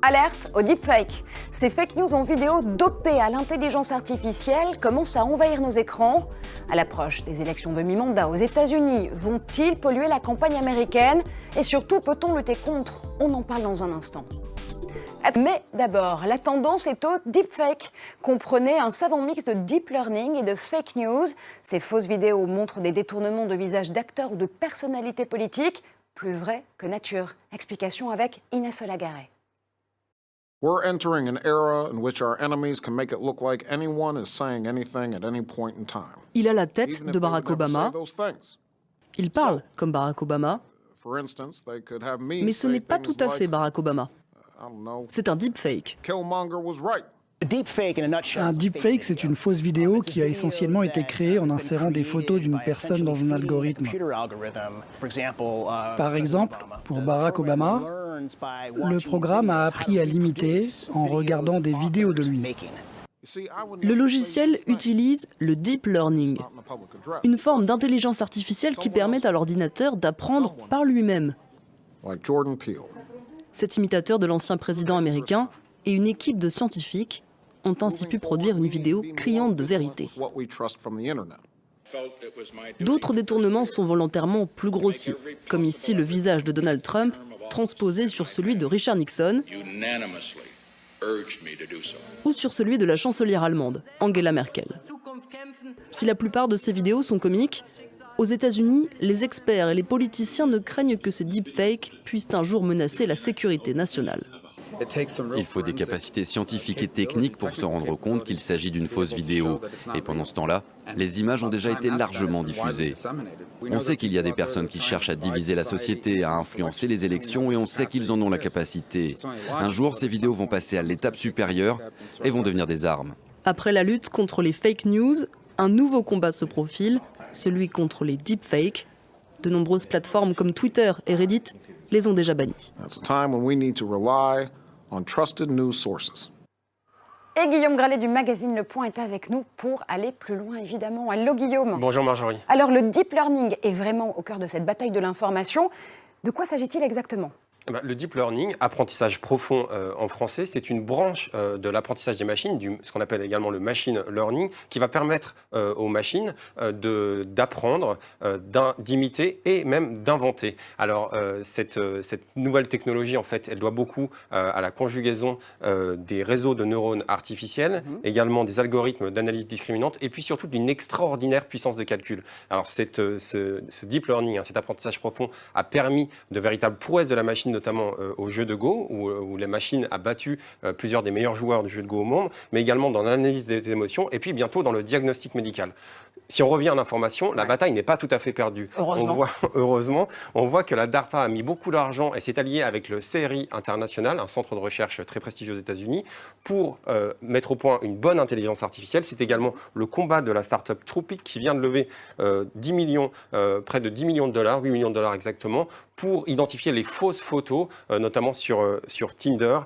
Alerte au deepfake. Ces fake news en vidéo dopées à l'intelligence artificielle commencent à envahir nos écrans. À l'approche des élections de mi-mandat aux États-Unis, vont-ils polluer la campagne américaine? Et surtout, peut-on lutter contre? On en parle dans un instant. Mais d'abord, la tendance est au deepfake. Comprenez un savant mix de deep learning et de fake news. Ces fausses vidéos montrent des détournements de visages d'acteurs ou de personnalités politiques, plus vrais que nature. Explication avec Inès Olagaré. We're entering an era in which our enemies can make it look like anyone is saying anything at any point in time. Il a la tête de Barack Obama. Il parle comme Barack Obama. Mais ce n'est pas tout à fait Barack Obama. C'est un deepfake. Un deepfake, c'est une fausse vidéo qui a essentiellement été créée en insérant des photos d'une personne dans un algorithme. Par exemple, pour Barack Obama, le programme a appris à l'imiter en regardant des vidéos de lui. Le logiciel utilise le deep learning, une forme d'intelligence artificielle qui permet à l'ordinateur d'apprendre par lui-même. Cet imitateur de l'ancien président américain et une équipe de scientifiques ont ainsi pu produire une vidéo criante de vérité. D'autres détournements sont volontairement plus grossiers, comme ici le visage de Donald Trump transposé sur celui de Richard Nixon ou sur celui de la chancelière allemande, Angela Merkel. Si la plupart de ces vidéos sont comiques, aux États-Unis, les experts et les politiciens ne craignent que ces deepfakes puissent un jour menacer la sécurité nationale. Il faut des capacités scientifiques et techniques pour se rendre compte qu'il s'agit d'une fausse vidéo. Et pendant ce temps-là, les images ont déjà été largement diffusées. On sait qu'il y a des personnes qui cherchent à diviser la société, à influencer les élections, et on sait qu'ils en ont la capacité. Un jour, ces vidéos vont passer à l'étape supérieure et vont devenir des armes. Après la lutte contre les fake news, un nouveau combat se profile, celui contre les deepfakes. De nombreuses plateformes comme Twitter et Reddit les ont déjà bannis. Et Guillaume Gralet du magazine Le Point est avec nous pour aller plus loin, évidemment. Allô Guillaume. Bonjour Marjorie. Alors le deep learning est vraiment au cœur de cette bataille de l'information. De quoi s'agit-il exactement ? Le deep learning, apprentissage profond en français, c'est une branche de l'apprentissage des machines, ce qu'on appelle également le machine learning, qui va permettre aux machines d'apprendre, d'imiter et même d'inventer. Alors cette nouvelle technologie, en fait, elle doit beaucoup à la conjugaison des réseaux de neurones artificiels, également des algorithmes d'analyse discriminante et puis surtout d'une extraordinaire puissance de calcul. Alors ce deep learning, cet apprentissage profond, a permis de véritables prouesses de la machine, notamment au jeu de Go, où la machine a battu plusieurs des meilleurs joueurs du jeu de Go au monde, mais également dans l'analyse des émotions, et puis bientôt dans le diagnostic médical. Si on revient à l'information, la bataille n'est pas tout à fait perdue. Heureusement, on voit que la DARPA a mis beaucoup d'argent et s'est alliée avec le CRI International, un centre de recherche très prestigieux aux États-Unis, pour mettre au point une bonne intelligence artificielle. C'est également le combat de la start-up Truepic qui vient de lever 10 millions, près de 10 millions de dollars, 8 millions de dollars exactement, pour identifier les fausses photos, notamment sur Tinder,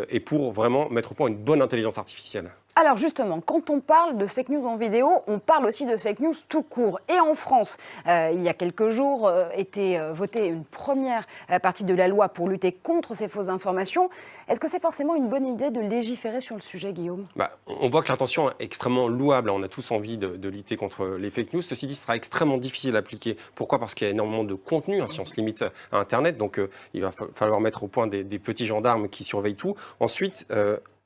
et pour vraiment mettre au point une bonne intelligence artificielle. Alors justement, quand on parle de fake news en vidéo, on parle aussi de fake news tout court. Et en France, il y a quelques jours, était votée une première partie de la loi pour lutter contre ces fausses informations. Est-ce que c'est forcément une bonne idée de légiférer sur le sujet, Guillaume ? On voit que l'intention est extrêmement louable. On a tous envie de lutter contre les fake news. Ceci dit, ce sera extrêmement difficile à appliquer. Pourquoi ? Parce qu'il y a énormément de contenu, si on se limite à Internet. Donc il va falloir mettre au point des petits gendarmes qui surveillent tout. Ensuite,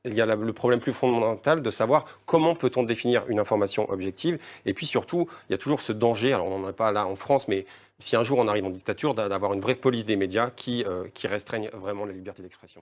il y a le problème plus fondamental de savoir comment peut-on définir une information objective. Et puis surtout, il y a toujours ce danger, alors on n'en est pas là en France, mais si un jour on arrive en dictature, d'avoir une vraie police des médias qui restreigne vraiment la liberté d'expression.